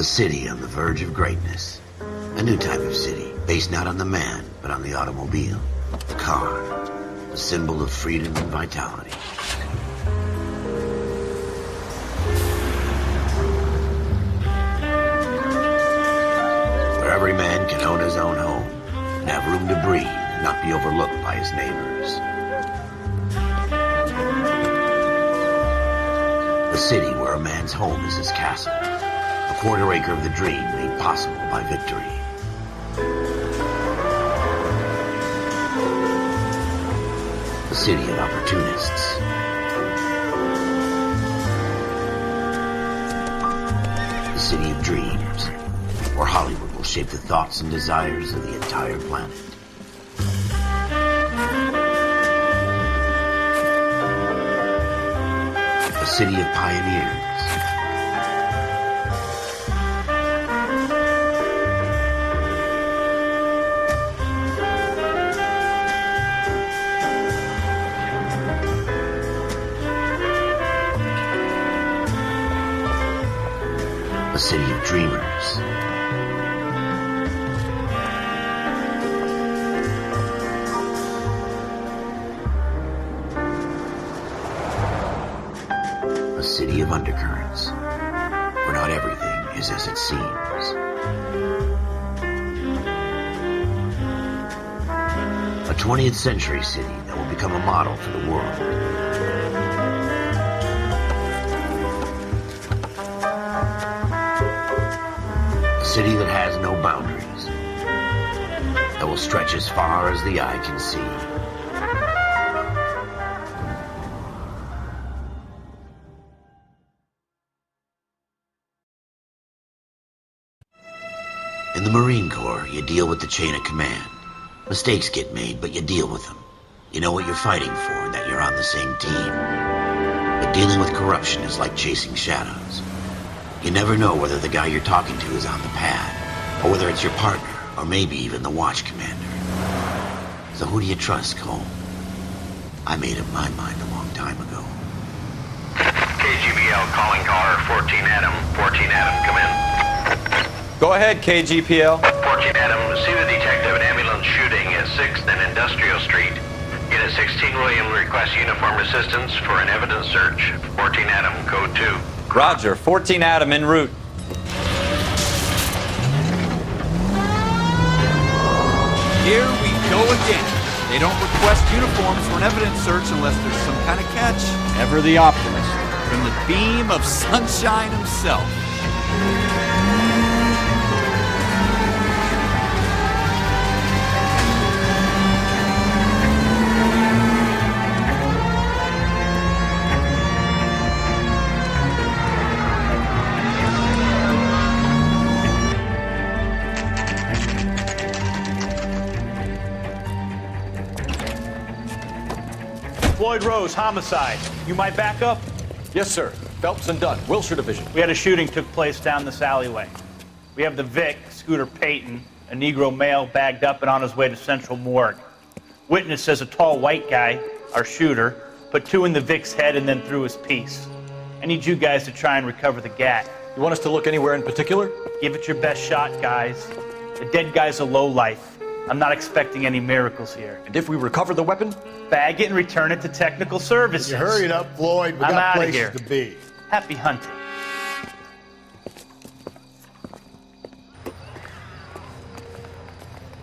A city on the verge of greatness. A new type of city, based not on the man, but on the automobile. The car. A symbol of freedom and vitality. Where every man can own his own home and have room to breathe and not be overlooked by his neighbors. A city where a man's home is his castle. A quarter acre of the dream made possible by victory. A city of opportunists. A city of dreams, where Hollywood will shape the thoughts and desires of the entire planet. A city of pioneers. A city of dreamers. A city of undercurrents, where not everything is as it seems. A 20th century city that will become a model for the world. A city that has no boundaries, that will stretch as far as the eye can see. In the Marine Corps, you deal with the chain of command. Mistakes get made, but you deal with them. You know what you're fighting for and that you're on the same team. But dealing with corruption is like chasing shadows. You never know whether the guy you're talking to is on the pad, or whether it's your partner, or maybe even the watch commander. So who do you trust, Cole? I made up my mind a long time ago. KGBL calling caller 14 Adam. 14 Adam, come in. Go ahead, KGPL. 14 Adam, see the detective, an ambulance shooting at 6th and Industrial Street. Unit 16 William requests uniformed assistance for an evidence search. 14 Adam, code 2. Roger, 14 Adam en route. Here we go again. They don't request uniforms for an evidence search unless there's some kind of catch. Ever the optimist. From the beam of sunshine himself. Floyd Rose, homicide. You my backup? Yes, sir. Phelps and Dunn, Wilshire Division. We had a shooting took place down this alleyway. We have the Vic, Scooter Payton, a Negro male bagged up and on his way to Central Morgue. Witness says a tall white guy, our shooter, put 2 in the Vic's head and then threw his piece. I need you guys to try and recover the gat. You want us to look anywhere in particular? Give it your best shot, guys. The dead guy's a lowlife. I'm not expecting any miracles here. And if we recover the weapon? Bag it and return it to technical services. You hurry it up, Floyd. We I'm got outta places here. to be. Happy hunting.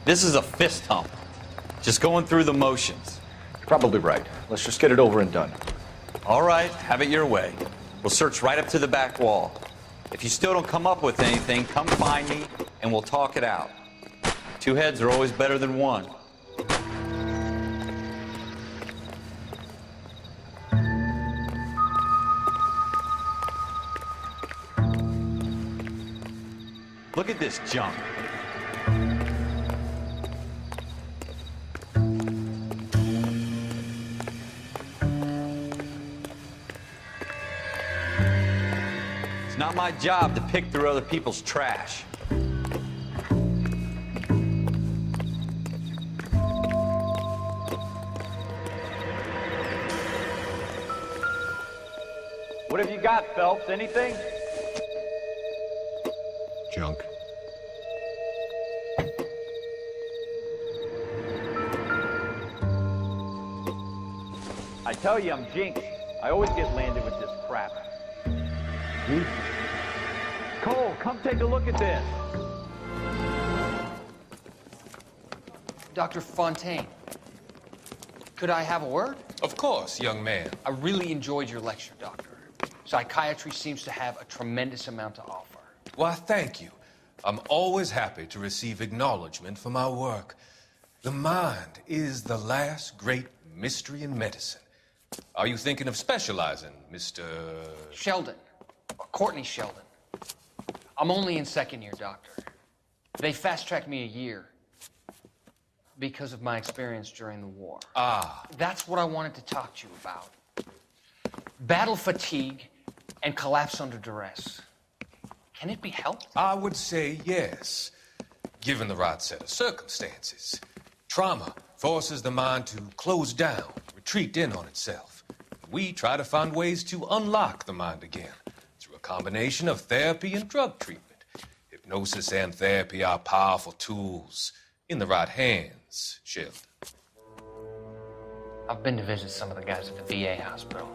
This is a fist hump. Just going through the motions. Probably right. Let's just get it over and done. All right, have it your way. We'll search right up to the back wall. If you still don't come up with anything, come find me and we'll talk it out. 2 heads are always better than 1. Look at this junk. It's not my job to pick through other people's trash. What have you got, Phelps? Anything? tell you I'm jinxed. I always get landed with this crap. Cole, come take a look at this. Dr. Fontaine, could I have a word? Of course, young man. I really enjoyed your lecture, Doctor. Psychiatry seems to have a tremendous amount to offer. Why, thank you. I'm always happy to receive acknowledgement for my work. The mind is the last great mystery in medicine. Are you thinking of specializing, Mr. Sheldon, or Courtney Sheldon. I'm only in second year, Doctor. They fast-tracked me a year because of my experience during the war. Ah. That's what I wanted to talk to you about. Battle fatigue and collapse under duress. Can it be helped? I would say yes, given the right set of circumstances. Trauma forces the mind to close down, retreat in on itself. We try to find ways to unlock the mind again through a combination of therapy and drug treatment. Hypnosis and therapy are powerful tools in the right hands, Sheldon. I've been to visit some of the guys at the VA hospital.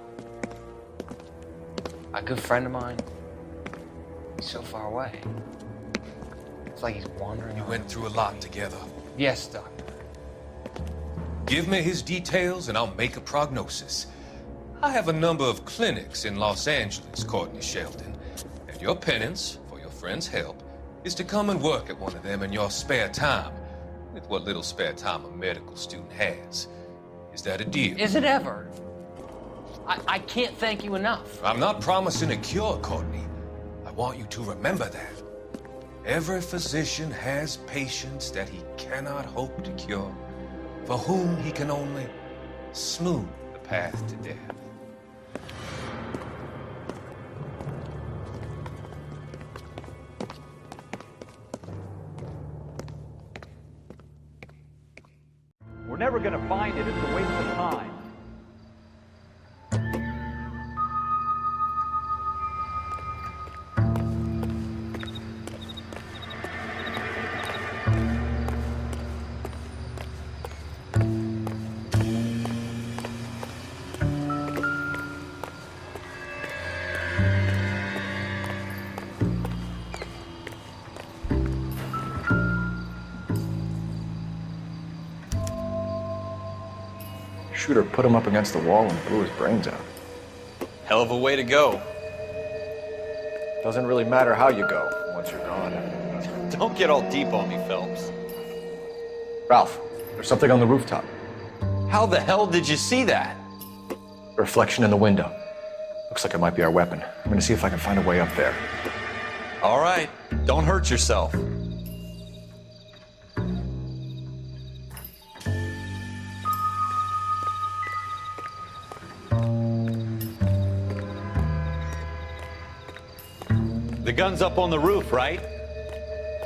A good friend of mine, he's so far away. It's like he's wandering You around. went through a lot together. Yes, Doctor. Give me his details and I'll make a prognosis. I have a number of clinics in Los Angeles, Courtney Sheldon, and your penance, for your friend's help, is to come and work at one of them in your spare time, with what little spare time a medical student has. Is that a deal? Is it ever? I can't thank you enough. I'm not promising a cure, Courtney. I want you to remember that. Every physician has patients that he cannot hope to cure, for whom he can only smooth the path to death. We're never gonna find it. It's a waste of time. Shooter put him up against the wall and blew his brains out. Hell of a way to go. Doesn't really matter how you go once you're gone. Don't get all deep on me, Phelps. Ralph, there's something on the rooftop. How the hell did you see that? A reflection in the window. Looks like it might be our weapon. I'm gonna see if I can find a way up there. All right, don't hurt yourself. The gun's up on the roof, right?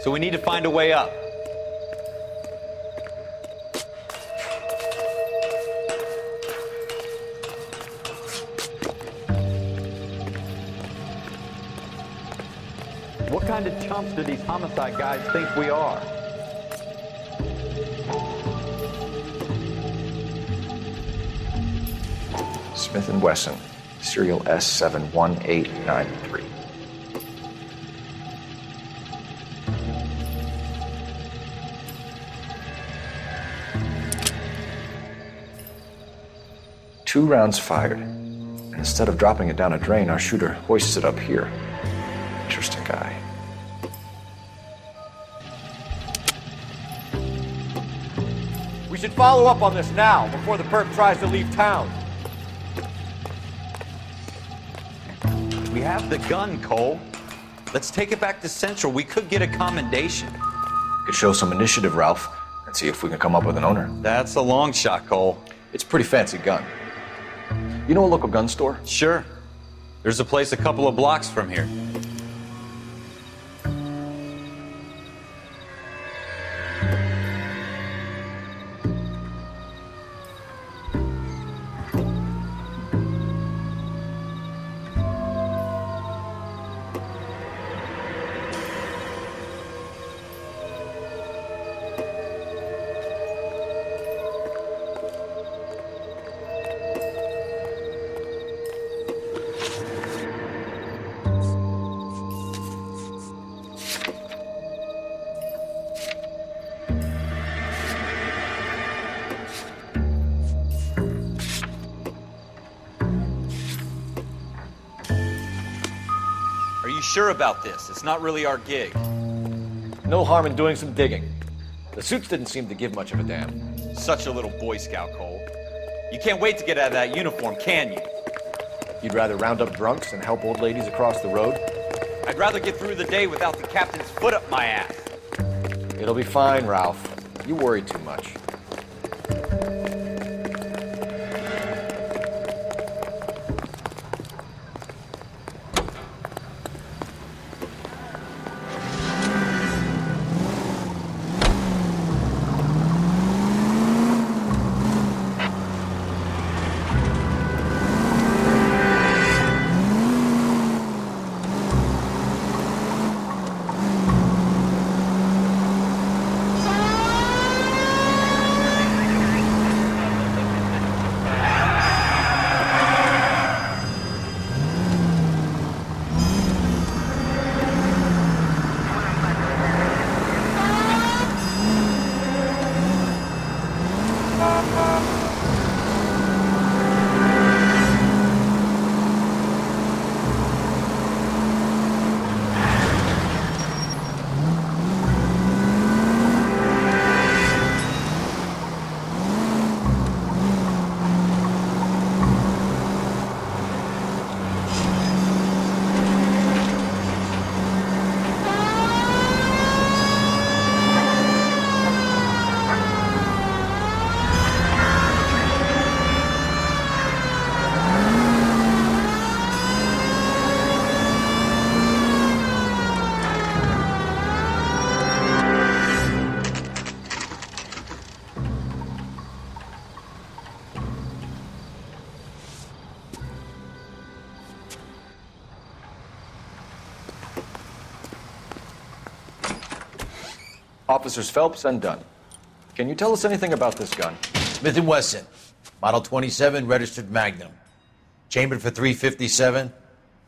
So we need to find a way up. What kind of chumps do these homicide guys think we are? Smith & Wesson, serial S71893. Two rounds fired. And instead of dropping it down a drain, our shooter hoists it up here. Interesting guy. We should follow up on this now, before the perp tries to leave town. We have the gun, Cole. Let's take it back to Central. We could get a commendation. Could show some initiative, Ralph, and see if we can come up with an owner. That's a long shot, Cole. It's a pretty fancy gun. You know a local gun store? Sure. There's a place a couple of blocks from here. sure about this? It's not really our gig. No harm in doing some digging. The suits didn't seem to give much of a damn. Such a little Boy Scout, Cole. You can't wait to get out of that uniform, can you? You'd rather round up drunks and help old ladies across the road? I'd rather get through the day without the captain's foot up my ass. It'll be fine, Ralph. You worry too much. Officers Phelps and Dunn. Can you tell us anything about this gun? Smith & Wesson, Model 27, registered Magnum. Chambered for .357,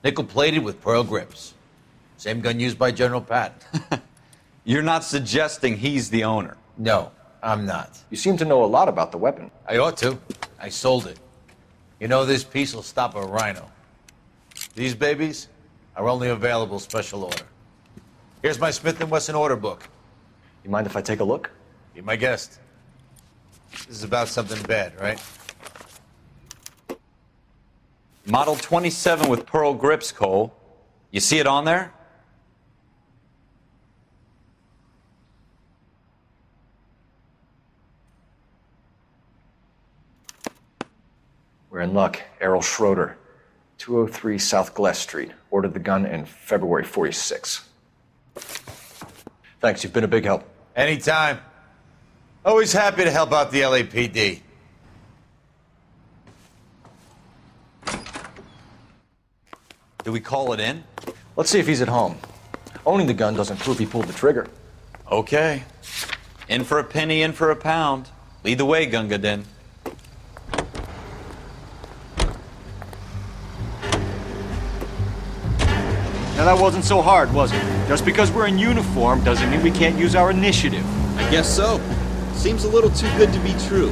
nickel-plated with pearl grips. Same gun used by General Patton. You're not suggesting he's the owner? No, I'm not. You seem to know a lot about the weapon. I ought to. I sold it. You know, this piece will stop a rhino. These babies are only available special order. Here's my Smith & Wesson order book. You mind if I take a look? Be my guest. This is about something bad, right? Model 27 with pearl grips, Cole. You see it on there? We're in luck. Errol Schroeder, 203 South Glass Street. Ordered the gun in February '46. Thanks, you've been a big help. Anytime. Always happy to help out the LAPD. Do we call it in? Let's see if he's at home. Owning the gun doesn't prove he pulled the trigger. Okay. In for a penny, in for a pound. Lead the way, Gunga Din. Now that wasn't so hard, was it? Just because we're in uniform doesn't mean we can't use our initiative. I guess so. Seems a little too good to be true.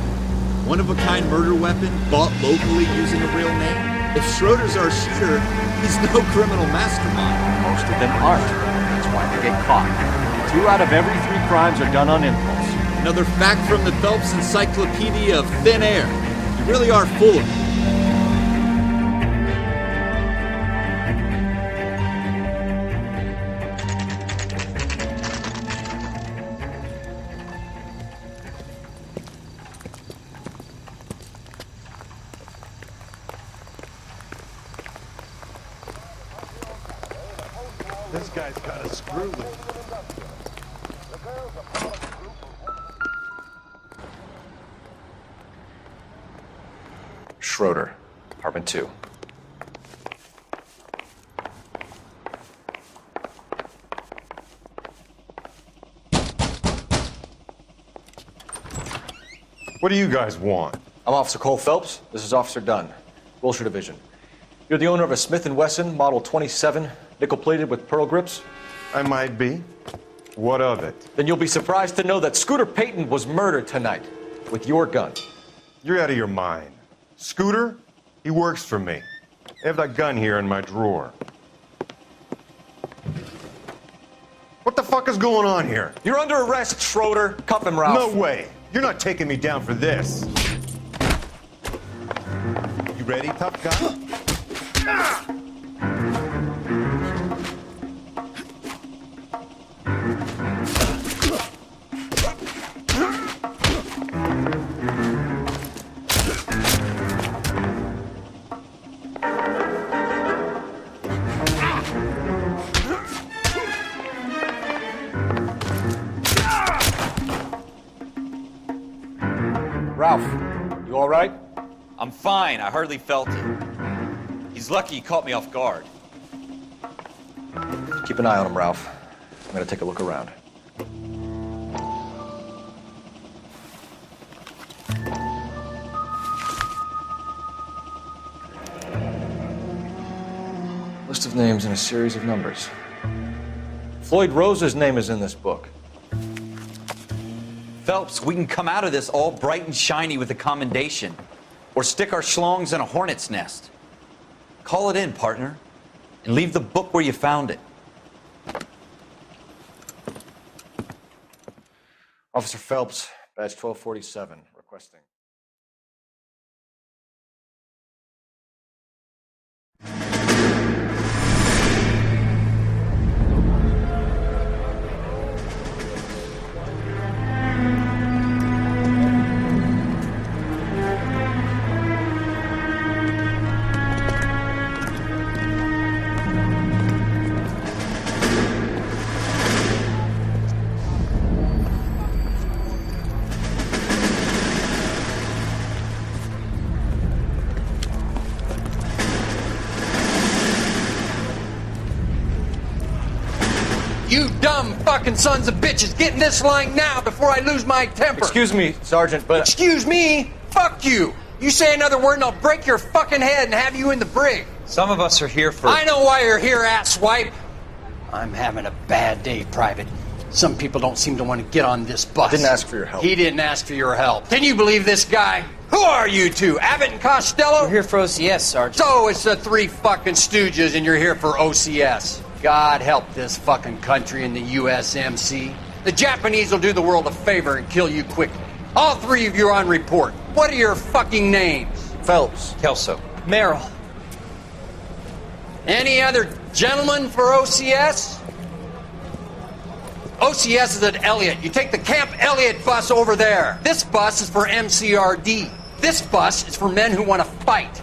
One-of-a-kind murder weapon bought locally using a real name. If Schroeder's our shooter, he's no criminal mastermind. Most of them aren't. That's why they get caught. 2 out of every 3 crimes are done on impulse. Another fact from the Phelps Encyclopedia of Thin Air. You really are full of it. This guy's got a screw loose. Schroeder, apartment 2. What do you guys want? I'm Officer Cole Phelps. This is Officer Dunn, Wilshire Division. You're the owner of a Smith & Wesson Model 27, nickel-plated with pearl grips? I might be. What of it? Then you'll be surprised to know that Scooter Payton was murdered tonight with your gun. You're out of your mind. Scooter? He works for me. I have that gun here in my drawer. What the fuck is going on here? You're under arrest, Schroeder. Cuff him, Ralph. No way. You're not taking me down for this. You ready, tough guy? Ralph, you all right? I'm fine. I hardly felt it. He's lucky he caught me off guard. Keep an eye on him, Ralph. I'm gonna take a look around. List of names and a series of numbers. Floyd Rose's name is in this book. Phelps, we can come out of this all bright and shiny with a commendation. Or stick our schlongs in a hornet's nest. Call it in, partner. And leave the book where you found it. Officer Phelps, badge 1247, requesting. You dumb fucking sons of bitches, get in this line now before I lose my temper. Excuse me, Sergeant, but... Excuse me? Fuck you. You say another word and I'll break your fucking head and have you in the brig. Some of us are here for... I know why you're here, asswipe. I'm having a bad day, Private. Some people don't seem to want to get on this bus. Didn't ask for your help. He didn't ask for your help. Can you believe this guy? Who are you two? Abbott and Costello? We're here for OCS, Sergeant. So it's the three fucking stooges and you're here for OCS. God help this fucking country and the USMC. The Japanese will do the world a favor and kill you quickly. All three of you are on report. What are your fucking names? Phelps. Kelso. Merrill. Any other gentlemen for OCS? OCS is at Elliott. You take the Camp Elliott bus over there. This bus is for MCRD. This bus is for men who want to fight.